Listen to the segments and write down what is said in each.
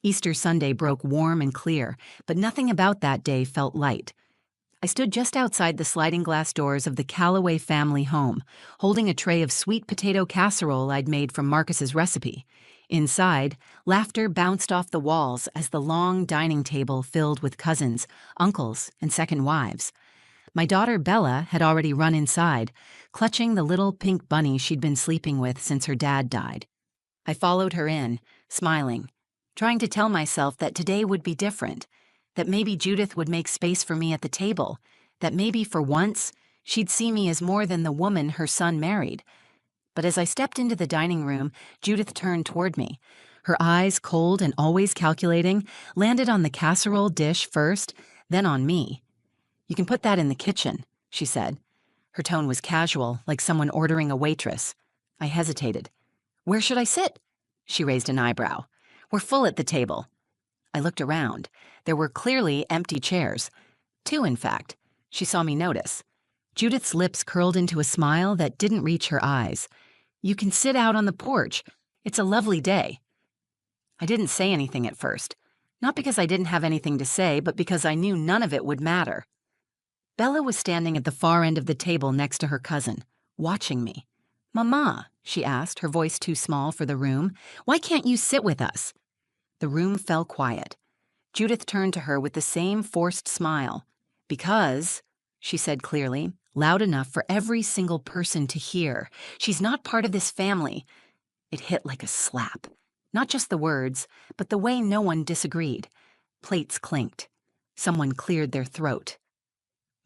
Easter Sunday broke warm and clear, but nothing about that day felt light. I stood just outside the sliding glass doors of the Calloway family home, holding a tray of sweet potato casserole I'd made from Marcus's recipe. Inside, laughter bounced off the walls as the long dining table filled with cousins, uncles, and second wives. My daughter Bella had already run inside, clutching the little pink bunny she'd been sleeping with since her dad died. I followed her in, smiling, trying to tell myself that today would be different, that maybe Judith would make space for me at the table, that maybe for once she'd see me as more than the woman her son married. But as I stepped into the dining room, Judith turned toward me. Her eyes, cold and always calculating, landed on the casserole dish first, then on me. "You can put that in the kitchen," she said. Her tone was casual, like someone ordering a waitress. I hesitated. "Where should I sit?" She raised an eyebrow. "We're full at the table." I looked around. There were clearly empty chairs. 2, in fact. She saw me notice. Judith's lips curled into a smile that didn't reach her eyes. "You can sit out on the porch. It's a lovely day." I didn't say anything at first. Not because I didn't have anything to say, but because I knew none of it would matter. Bella was standing at the far end of the table next to her cousin, watching me. "Mama," she asked, her voice too small for the room, "why can't you sit with us?" The room fell quiet. Judith turned to her with the same forced smile. "Because," she said clearly, loud enough for every single person to hear, "she's not part of this family." It hit like a slap. Not just the words, but the way no one disagreed. Plates clinked. Someone cleared their throat.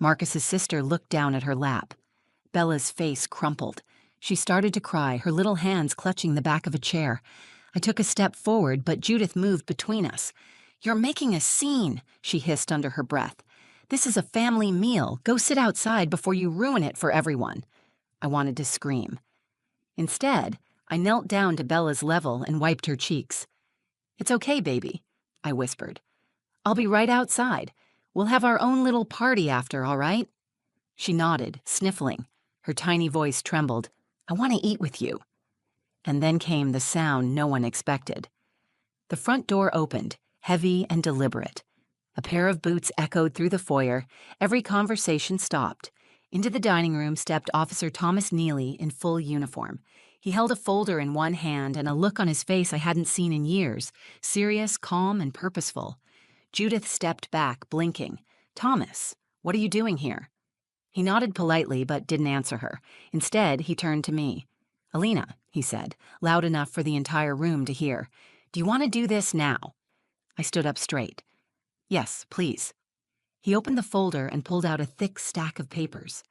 Marcus's sister looked down at her lap. Bella's face crumpled. She started to cry, her little hands clutching the back of a chair. I took a step forward, but Judith moved between us. "You're making a scene," she hissed under her breath. "This is a family meal. Go sit outside before you ruin it for everyone." I wanted to scream. Instead, I knelt down to Bella's level and wiped her cheeks. "It's okay, baby," I whispered. "I'll be right outside. We'll have our own little party after, all right?" She nodded, sniffling. Her tiny voice trembled. "I want to eat with you." And then came the sound no one expected. The front door opened, heavy and deliberate. A pair of boots echoed through the foyer. Every conversation stopped. Into the dining room stepped Officer Thomas Neely in full uniform. He held a folder in one hand and a look on his face I hadn't seen in years, serious, calm, and purposeful. Judith stepped back, blinking. "Thomas, what are you doing here?" He nodded politely but didn't answer her. Instead, he turned to me. "Alina," he said, loud enough for the entire room to hear, "do you want to do this now?" I stood up straight. "Yes, please." He opened the folder and pulled out a thick stack of papers.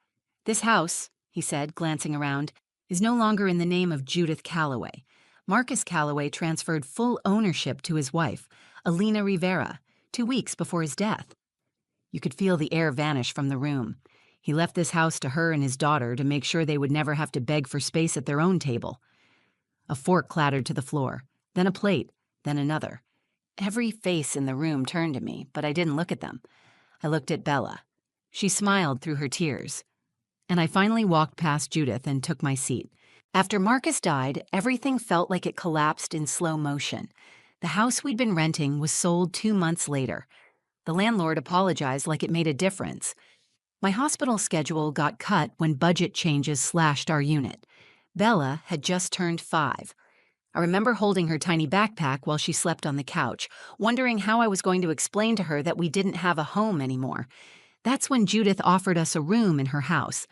"This house," he said, glancing around, "is no longer in the name of Judith Calloway. Marcus Calloway transferred full ownership to his wife, Alina Rivera, 2 weeks before his death." You could feel the air vanish from the room. He left this house to her and his daughter to make sure they would never have to beg for space at their own table. A fork clattered to the floor, then a plate, then another. Every face in the room turned to me, but I didn't look at them. I looked at Bella. She smiled through her tears. And I finally walked past Judith and took my seat. After Marcus died, everything felt like it collapsed in slow motion. The house we'd been renting was sold 2 months later. The landlord apologized like it made a difference. My hospital schedule got cut when budget changes slashed our unit. Bella had just turned 5. I remember holding her tiny backpack while she slept on the couch, wondering how I was going to explain to her that we didn't have a home anymore. That's when Judith offered us a room in her house.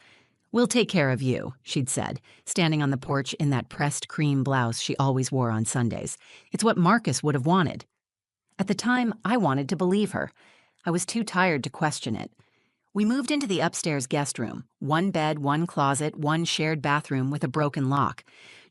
"We'll take care of you," she'd said, standing on the porch in that pressed cream blouse she always wore on Sundays. It's what Marcus would have wanted. At the time, I wanted to believe her. I was too tired to question it. We moved into the upstairs guest room. 1 bed, 1 closet, 1 shared bathroom with a broken lock.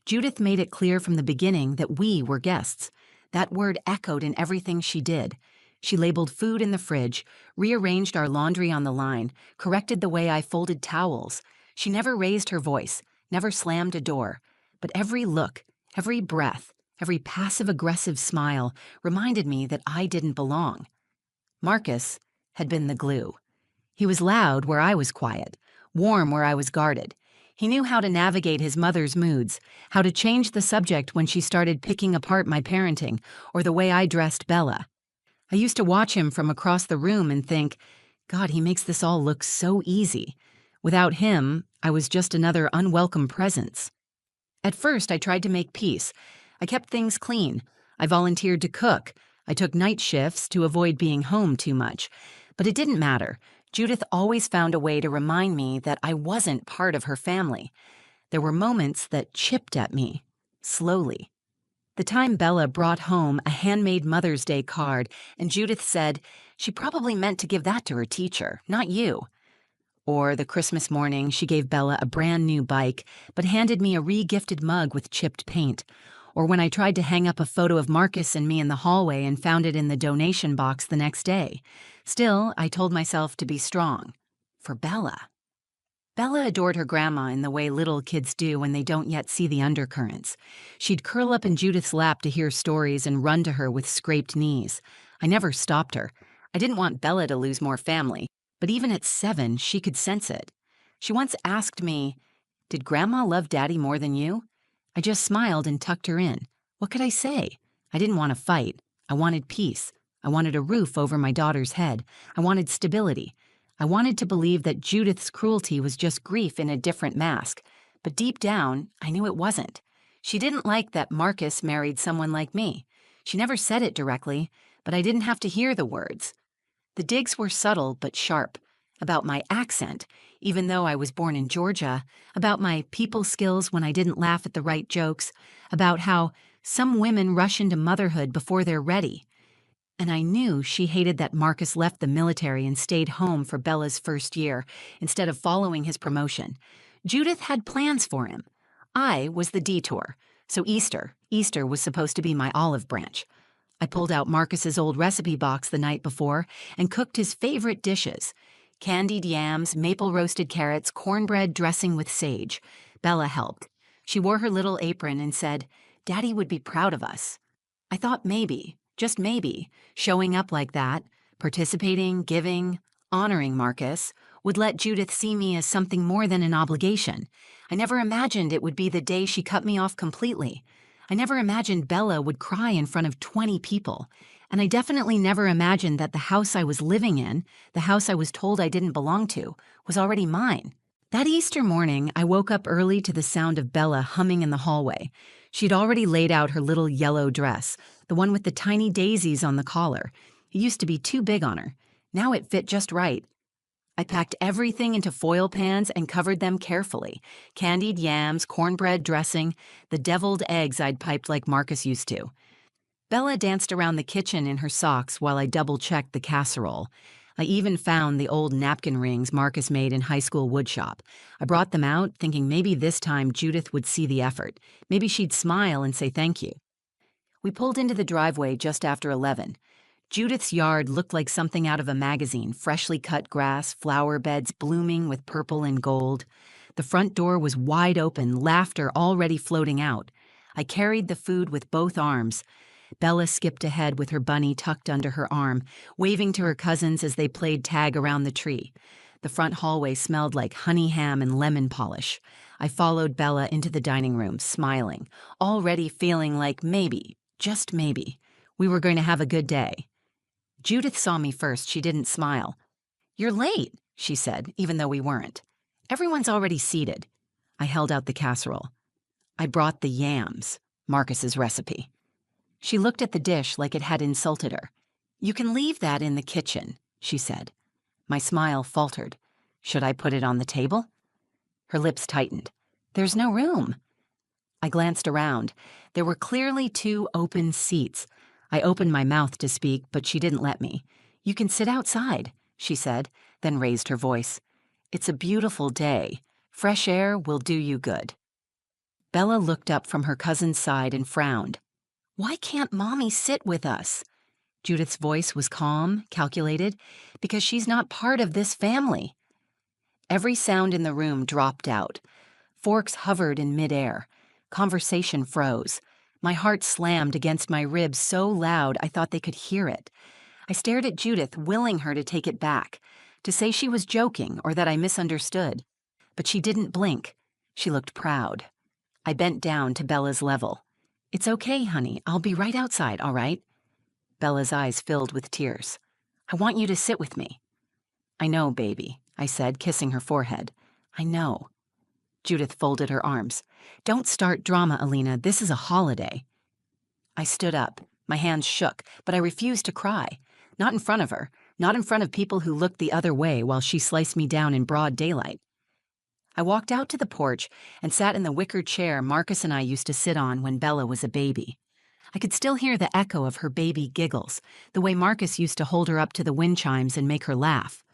Judith made it clear from the beginning that we were guests. That word echoed in everything she did. She labeled food in the fridge, rearranged our laundry on the line, corrected the way I folded towels. She never raised her voice, never slammed a door. But every look, every breath, every passive-aggressive smile reminded me that I didn't belong. Marcus had been the glue. He was loud where I was quiet, warm where I was guarded. He knew how to navigate his mother's moods, how to change the subject when she started picking apart my parenting or the way I dressed Bella. I used to watch him from across the room and think, God, he makes this all look so easy. Without him, I was just another unwelcome presence. At first, I tried to make peace. I kept things clean. I volunteered to cook. I took night shifts to avoid being home too much. But it didn't matter. Judith always found a way to remind me that I wasn't part of her family. There were moments that chipped at me, slowly. The time Bella brought home a handmade Mother's Day card, and Judith said, she probably meant to give that to her teacher, not you. Or the Christmas morning she gave Bella a brand new bike, but handed me a re-gifted mug with chipped paint. Or when I tried to hang up a photo of Marcus and me in the hallway and found it in the donation box the next day. Still, I told myself to be strong. For Bella. Bella adored her grandma in the way little kids do when they don't yet see the undercurrents. She'd curl up in Judith's lap to hear stories and run to her with scraped knees. I never stopped her. I didn't want Bella to lose more family, but even at 7, she could sense it. She once asked me, "Did Grandma love Daddy more than you?" I just smiled and tucked her in. What could I say? I didn't want to fight. I wanted peace. I wanted a roof over my daughter's head. I wanted stability. I wanted to believe that Judith's cruelty was just grief in a different mask, but deep down, I knew it wasn't. She didn't like that Marcus married someone like me. She never said it directly, but I didn't have to hear the words. The digs were subtle but sharp, about my accent, even though I was born in Georgia, about my people skills when I didn't laugh at the right jokes, about how some women rush into motherhood before they're ready. And I knew she hated that Marcus left the military and stayed home for Bella's first year instead of following his promotion. Judith had plans for him. I was the detour, so Easter was supposed to be my olive branch. I pulled out Marcus's old recipe box the night before and cooked his favorite dishes: candied yams, maple roasted carrots, cornbread dressing with sage. Bella helped. She wore her little apron and said, "Daddy would be proud of us." I thought maybe, just maybe, showing up like that, participating, giving, honoring Marcus, would let Judith see me as something more than an obligation. I never imagined it would be the day she cut me off completely. I never imagined Bella would cry in front of 20 people. And I definitely never imagined that the house I was living in, the house I was told I didn't belong to, was already mine. That Easter morning, I woke up early to the sound of Bella humming in the hallway. She'd already laid out her little yellow dress, the one with the tiny daisies on the collar. It used to be too big on her. Now it fit just right. I packed everything into foil pans and covered them carefully. Candied yams, cornbread dressing, the deviled eggs I'd piped like Marcus used to. Bella danced around the kitchen in her socks while I double-checked the casserole. I even found the old napkin rings Marcus made in high school woodshop. I brought them out, thinking maybe this time Judith would see the effort. Maybe she'd smile and say thank you. We pulled into the driveway just after 11. Judith's yard looked like something out of a magazine: freshly cut grass, flower beds blooming with purple and gold. The front door was wide open, laughter already floating out. I carried the food with both arms. Bella skipped ahead with her bunny tucked under her arm, waving to her cousins as they played tag around the tree. The front hallway smelled like honey ham and lemon polish. I followed Bella into the dining room, smiling, already feeling like maybe, just maybe, we were going to have a good day. Judith saw me first. She didn't smile. "You're late," she said, even though we weren't. "Everyone's already seated." I held out the casserole. I brought the yams, Marcus's recipe. She looked at the dish like it had insulted her. "You can leave that in the kitchen," she said. My smile faltered. Should I put it on the table? Her lips tightened. "There's no room." I glanced around. There were clearly 2 open seats. I opened my mouth to speak, but she didn't let me. "You can sit outside," she said, then raised her voice. "It's a beautiful day. Fresh air will do you good." Bella looked up from her cousin's side and frowned. "Why can't Mommy sit with us?" Judith's voice was calm, calculated, "because she's not part of this family." Every sound in the room dropped out. Forks hovered in midair. Conversation froze. My heart slammed against my ribs so loud I thought they could hear it. I stared at Judith, willing her to take it back, to say she was joking or that I misunderstood. But she didn't blink. She looked proud. I bent down to Bella's level. "It's okay, honey. I'll be right outside, all right?" Bella's eyes filled with tears. "I want you to sit with me." "I know, baby," I said, kissing her forehead. "I know." Judith folded her arms. "Don't start drama, Alina. This is a holiday." I stood up. My hands shook, but I refused to cry. Not in front of her. Not in front of people who looked the other way while she sliced me down in broad daylight. I walked out to the porch and sat in the wicker chair Marcus and I used to sit on when Bella was a baby. I could still hear the echo of her baby giggles, the way Marcus used to hold her up to the wind chimes and make her laugh.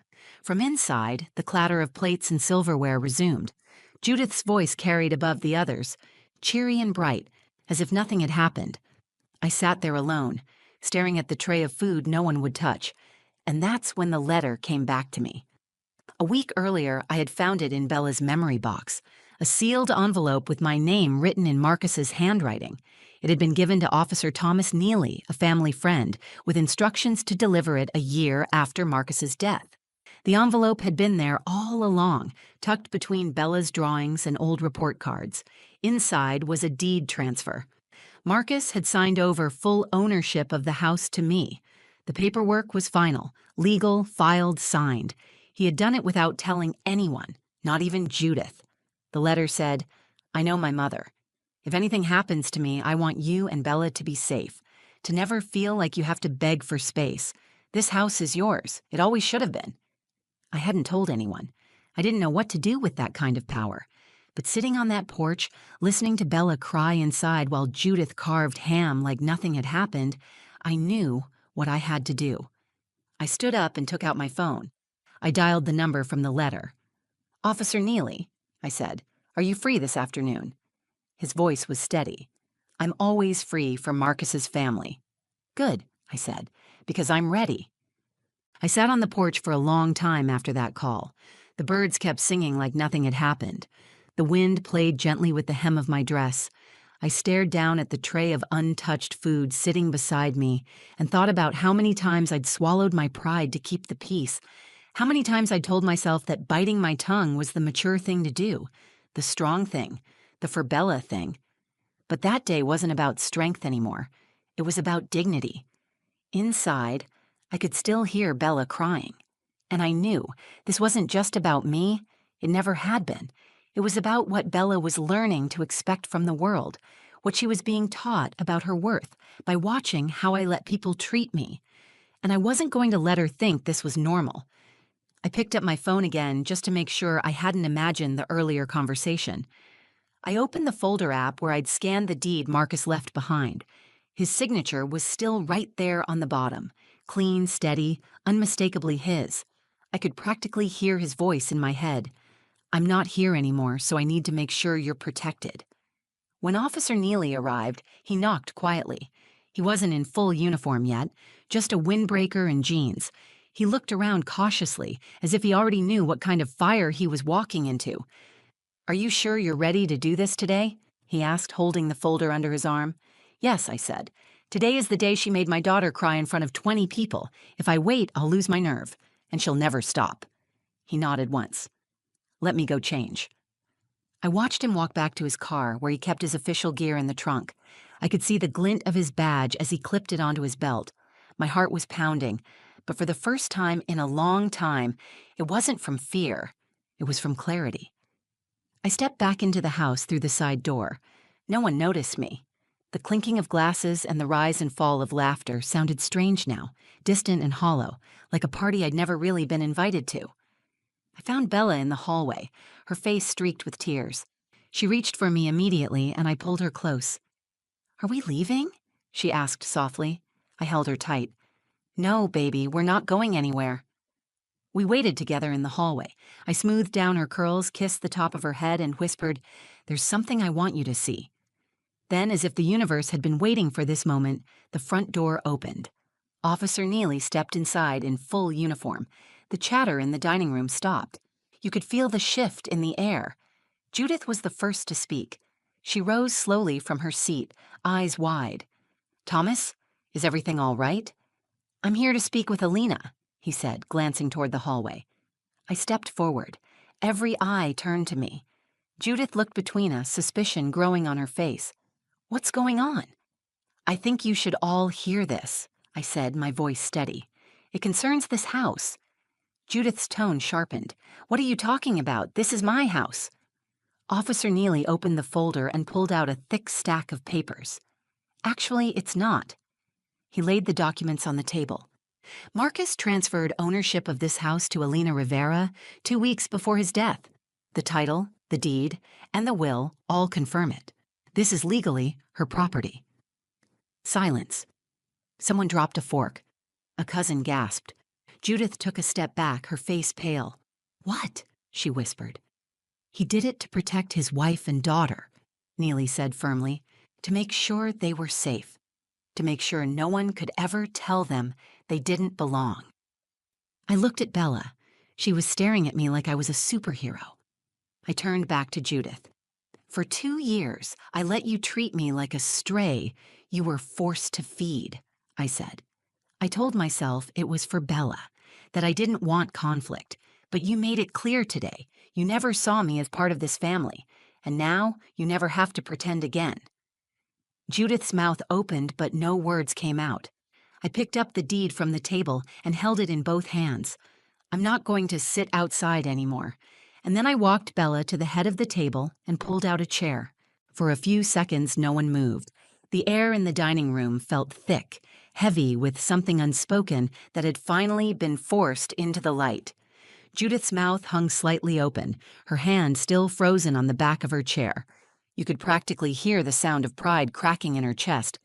From inside, the clatter of plates and silverware resumed. Judith's voice carried above the others, cheery and bright, as if nothing had happened. I sat there alone, staring at the tray of food no one would touch, and that's when the letter came back to me. A week earlier, I had found it in Bella's memory box, a sealed envelope with my name written in Marcus's handwriting. It had been given to Officer Thomas Neely, a family friend, with instructions to deliver it a year after Marcus's death. The envelope had been there all along, tucked between Bella's drawings and old report cards. Inside was a deed transfer. Marcus had signed over full ownership of the house to me. The paperwork was final, legal, filed, signed. He had done it without telling anyone, not even Judith. The letter said, "I know my mother. If anything happens to me, I want you and Bella to be safe, to never feel like you have to beg for space. This house is yours. It always should have been." I hadn't told anyone. I didn't know what to do with that kind of power. But sitting on that porch, listening to Bella cry inside while Judith carved ham like nothing had happened, I knew what I had to do. I stood up and took out my phone. I dialed the number from the letter. "Officer Neely," I said, "are you free this afternoon?" His voice was steady. "I'm always free for Marcus's family." "Good," I said, "because I'm ready." I sat on the porch for a long time after that call. The birds kept singing like nothing had happened. The wind played gently with the hem of my dress. I stared down at the tray of untouched food sitting beside me and thought about how many times I'd swallowed my pride to keep the peace, how many times I'd told myself that biting my tongue was the mature thing to do, the strong thing, the for Bella thing. But that day wasn't about strength anymore. It was about dignity. Inside, I could still hear Bella crying. And I knew this wasn't just about me. It never had been. It was about what Bella was learning to expect from the world, what she was being taught about her worth by watching how I let people treat me. And I wasn't going to let her think this was normal. I picked up my phone again just to make sure I hadn't imagined the earlier conversation. I opened the folder app where I'd scanned the deed Marcus left behind. His signature was still right there on the bottom, clean, steady, unmistakably his. I could practically hear his voice in my head. "I'm not here anymore, so I need to make sure you're protected." When Officer Neely arrived, he knocked quietly. He wasn't in full uniform yet, just a windbreaker and jeans. He looked around cautiously, as if he already knew what kind of fire he was walking into. "Are you sure you're ready to do this today?" he asked, holding the folder under his arm. "Yes," I said. "Today is the day she made my daughter cry in front of 20 people. If I wait, I'll lose my nerve, and she'll never stop." He nodded once. "Let me go change." I watched him walk back to his car, where he kept his official gear in the trunk. I could see the glint of his badge as he clipped it onto his belt. My heart was pounding, but for the first time in a long time, it wasn't from fear. It was from clarity. I stepped back into the house through the side door. No one noticed me. The clinking of glasses and the rise and fall of laughter sounded strange now, distant and hollow, like a party I'd never really been invited to. I found Bella in the hallway, her face streaked with tears. She reached for me immediately, and I pulled her close. "Are we leaving?" she asked softly. I held her tight. "No, baby, we're not going anywhere." We waited together in the hallway. I smoothed down her curls, kissed the top of her head, and whispered, "There's something I want you to see." Then, as if the universe had been waiting for this moment, the front door opened. Officer Neely stepped inside in full uniform. The chatter in the dining room stopped. You could feel the shift in the air. Judith was the first to speak. She rose slowly from her seat, eyes wide. "Thomas, is everything all right?" "I'm here to speak with Alina," he said, glancing toward the hallway. I stepped forward. Every eye turned to me. Judith looked between us, suspicion growing on her face. "What's going on?" "I think you should all hear this," I said, my voice steady. "It concerns this house." Judith's tone sharpened. "What are you talking about? This is my house." Officer Neely opened the folder and pulled out a thick stack of papers. "Actually, it's not." He laid the documents on the table. "Marcus transferred ownership of this house to Alina Rivera 2 weeks before his death. The title, the deed, and the will all confirm it. This is legally her property." Silence. Someone dropped a fork. A cousin gasped. Judith took a step back, her face pale. "What?" she whispered. "He did it to protect his wife and daughter," Neely said firmly, "to make sure they were safe, to make sure no one could ever tell them they didn't belong." I looked at Bella. She was staring at me like I was a superhero. I turned back to Judith. "For 2 years, I let you treat me like a stray you were forced to feed," I said. "I told myself it was for Bella, that I didn't want conflict, but you made it clear today you never saw me as part of this family, and now you never have to pretend again." Judith's mouth opened, but no words came out. I picked up the deed from the table and held it in both hands. "I'm not going to sit outside anymore." And then I walked Bella to the head of the table and pulled out a chair. For a few seconds, no one moved. The air in the dining room felt thick, heavy with something unspoken that had finally been forced into the light. Judith's mouth hung slightly open, her hand still frozen on the back of her chair. You could practically hear the sound of pride cracking in her chest.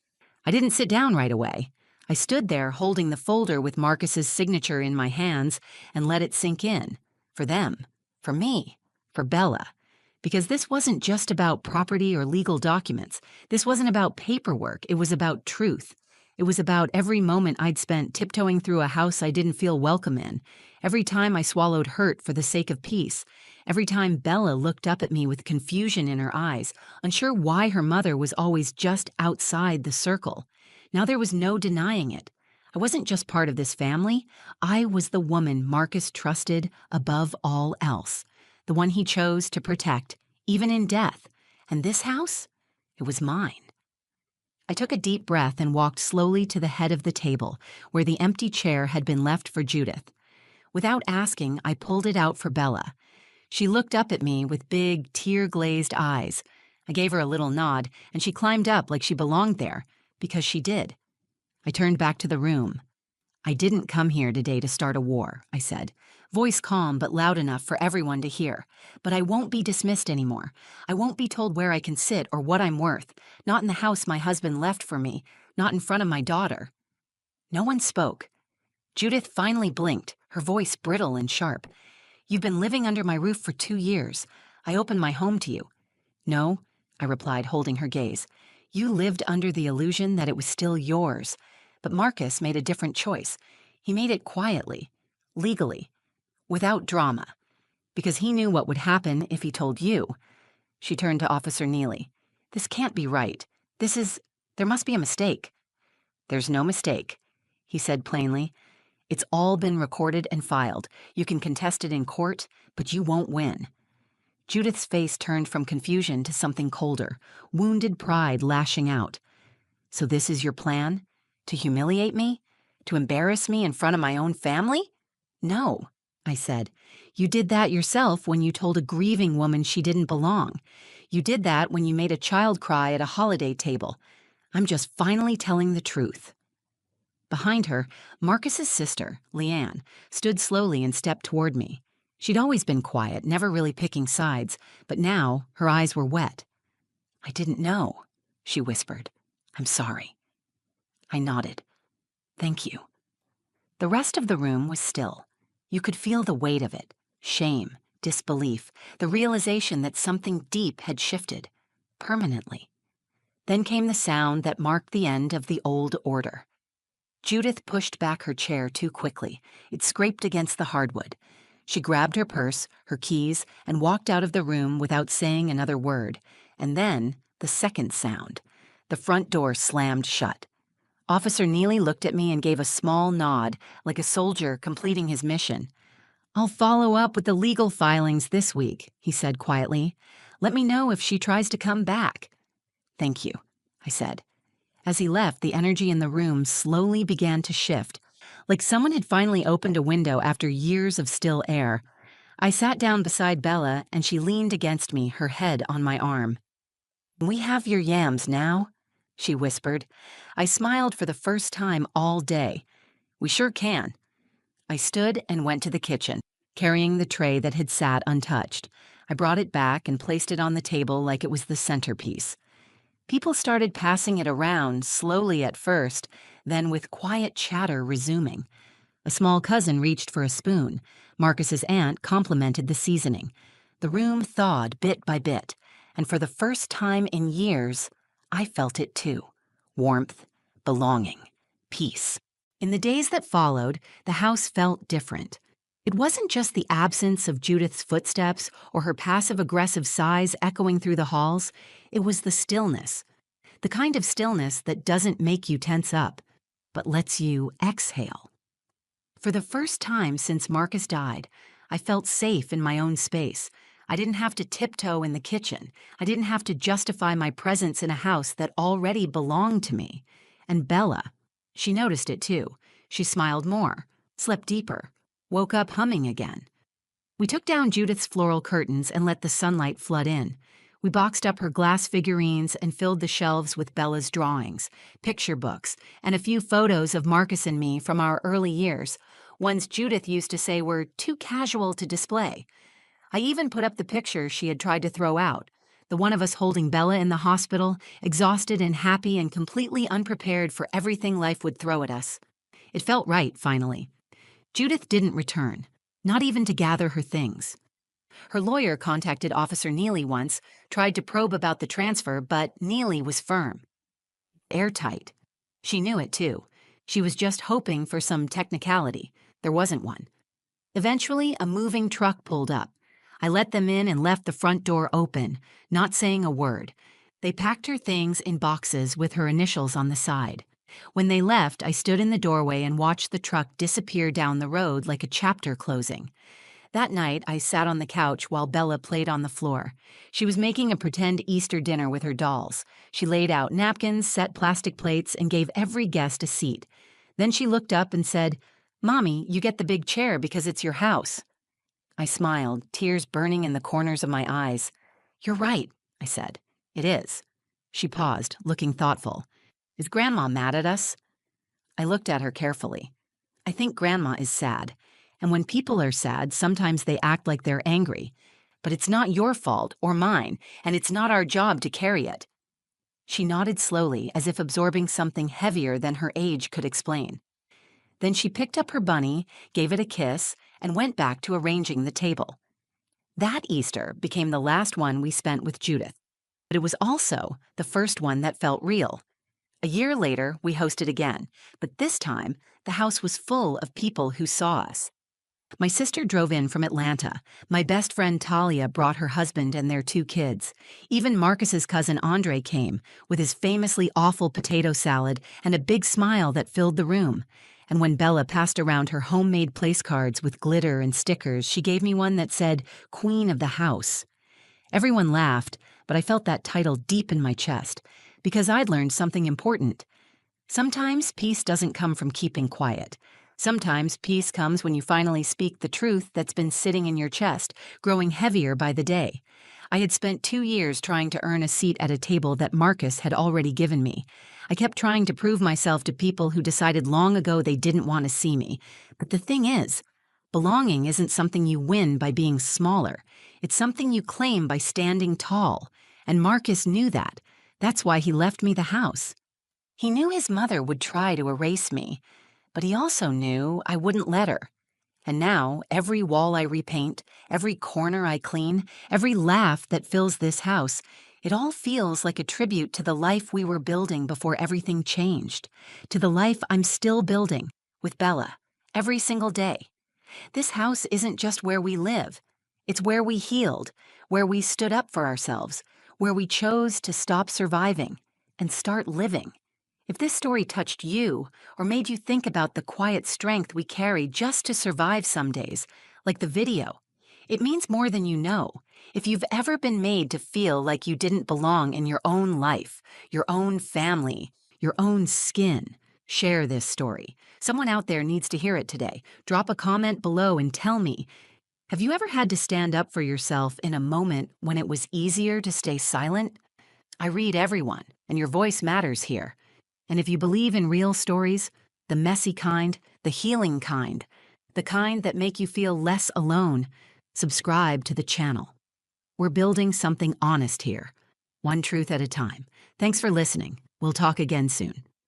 I didn't sit down right away. I stood there holding the folder with Marcus's signature in my hands and let it sink in. For them. For me, for Bella, because this wasn't just about property or legal documents. This wasn't about paperwork. It was about truth. It was about every moment I'd spent tiptoeing through a house I didn't feel welcome in, every time I swallowed hurt for the sake of peace, every time Bella looked up at me with confusion in her eyes, unsure why her mother was always just outside the circle. Now there was no denying it. I wasn't just part of this family. I was the woman Marcus trusted above all else, the one he chose to protect, even in death. And this house? It was mine. I took a deep breath and walked slowly to the head of the table, where the empty chair had been left for Judith. Without asking, I pulled it out for Bella. She looked up at me with big, tear-glazed eyes. I gave her a little nod, and she climbed up like she belonged there, because she did. I turned back to the room. "I didn't come here today to start a war," I said, voice calm but loud enough for everyone to hear. "But I won't be dismissed anymore. I won't be told where I can sit or what I'm worth, not in the house my husband left for me, not in front of my daughter." No one spoke. Judith finally blinked, her voice brittle and sharp. "You've been living under my roof for 2 years. I opened my home to you." "No," I replied, holding her gaze. "You lived under the illusion that it was still yours. But Marcus made a different choice. He made it quietly, legally, without drama, because he knew what would happen if he told you." She turned to Officer Neely. "This can't be right. There must be a mistake." "There's no mistake," he said plainly. "It's all been recorded and filed. You can contest it in court, but you won't win." Judith's face turned from confusion to something colder, wounded pride lashing out. "So this is your plan? To humiliate me? To embarrass me in front of my own family?" "No," I said. "You did that yourself when you told a grieving woman she didn't belong. You did that when you made a child cry at a holiday table. I'm just finally telling the truth." Behind her, Marcus's sister, Leanne, stood slowly and stepped toward me. She'd always been quiet, never really picking sides, but now her eyes were wet. "I didn't know," she whispered. "I'm sorry." I nodded. "Thank you." The rest of the room was still. You could feel the weight of it, shame, disbelief, the realization that something deep had shifted, permanently. Then came the sound that marked the end of the old order. Judith pushed back her chair too quickly. It scraped against the hardwood. She grabbed her purse, her keys, and walked out of the room without saying another word. And then, the second sound. The front door slammed shut. Officer Neely looked at me and gave a small nod, like a soldier completing his mission. "I'll follow up with the legal filings this week," he said quietly. Let me know if she tries to come back." "Thank you," I said. As he left, the energy in the room slowly began to shift, like someone had finally opened a window after years of still air. I sat down beside Bella, and she leaned against me, her head on my arm. "Can we have your yams now?" she whispered. I smiled for the first time all day. "We sure can." I stood and went to the kitchen, carrying the tray that had sat untouched. I brought it back and placed it on the table like it was the centerpiece. People started passing it around, slowly at first, then with quiet chatter resuming. A small cousin reached for a spoon. Marcus's aunt complimented the seasoning. The room thawed bit by bit, and for the first time in years, I felt it too. Warmth, belonging, peace. In the days that followed, the house felt different. It wasn't just the absence of Judith's footsteps or her passive-aggressive sighs echoing through the halls. It was the stillness. The kind of stillness that doesn't make you tense up, but lets you exhale. For the first time since Marcus died, I felt safe in my own space. I didn't have to tiptoe in the kitchen. I didn't have to justify my presence in a house that already belonged to me. And Bella, she noticed it too. She smiled more, slept deeper, woke up humming again. We took down Judith's floral curtains and let the sunlight flood in. We boxed up her glass figurines and filled the shelves with Bella's drawings, picture books, and a few photos of Marcus and me from our early years, ones Judith used to say were too casual to display. I even put up the picture she had tried to throw out, the one of us holding Bella in the hospital, exhausted and happy and completely unprepared for everything life would throw at us. It felt right, finally. Judith didn't return, not even to gather her things. Her lawyer contacted Officer Neely once, tried to probe about the transfer, but Neely was firm. Airtight. She knew it, too. She was just hoping for some technicality. There wasn't one. Eventually, a moving truck pulled up. I let them in and left the front door open, not saying a word. They packed her things in boxes with her initials on the side. When they left, I stood in the doorway and watched the truck disappear down the road like a chapter closing. That night, I sat on the couch while Bella played on the floor. She was making a pretend Easter dinner with her dolls. She laid out napkins, set plastic plates, and gave every guest a seat. Then she looked up and said, "Mommy, you get the big chair because it's your house." I smiled, tears burning in the corners of my eyes. "You're right," I said. "It is." She paused, looking thoughtful. "Is Grandma mad at us?" I looked at her carefully. "I think Grandma is sad. And when people are sad, sometimes they act like they're angry. But it's not your fault or mine, and it's not our job to carry it." She nodded slowly, as if absorbing something heavier than her age could explain. Then she picked up her bunny, gave it a kiss, and went back to arranging the table. That Easter became the last one we spent with Judith, but it was also the first one that felt real. A year later, we hosted again, but this time, the house was full of people who saw us. My sister drove in from Atlanta. My best friend Talia brought her husband and their 2 kids. Even Marcus's cousin Andre came, with his famously awful potato salad and a big smile that filled the room. And when Bella passed around her homemade place cards with glitter and stickers, she gave me one that said, "Queen of the House." Everyone laughed, but I felt that title deep in my chest, because I'd learned something important. Sometimes peace doesn't come from keeping quiet. Sometimes peace comes when you finally speak the truth that's been sitting in your chest, growing heavier by the day. I had spent 2 years trying to earn a seat at a table that Marcus had already given me. I kept trying to prove myself to people who decided long ago they didn't want to see me. But the thing is, belonging isn't something you win by being smaller. It's something you claim by standing tall. And Marcus knew that. That's why he left me the house. He knew his mother would try to erase me, but he also knew I wouldn't let her. And now, every wall I repaint, every corner I clean, every laugh that fills this house, it all feels like a tribute to the life we were building before everything changed, to the life I'm still building, with Bella, every single day. This house isn't just where we live. It's where we healed, where we stood up for ourselves, where we chose to stop surviving and start living. If this story touched you or made you think about the quiet strength we carry just to survive some days, like the video, It means more than you know. If you've ever been made to feel like you didn't belong in your own life, your own family, your own skin, share this story. Someone out there needs to hear it today. Drop a comment below and tell me, have you ever had to stand up for yourself in a moment when it was easier to stay silent? I read everyone, and your voice matters here. And if you believe in real stories, the messy kind, the healing kind, the kind that make you feel less alone, subscribe to the channel. We're building something honest here, one truth at a time. Thanks for listening. We'll talk again soon.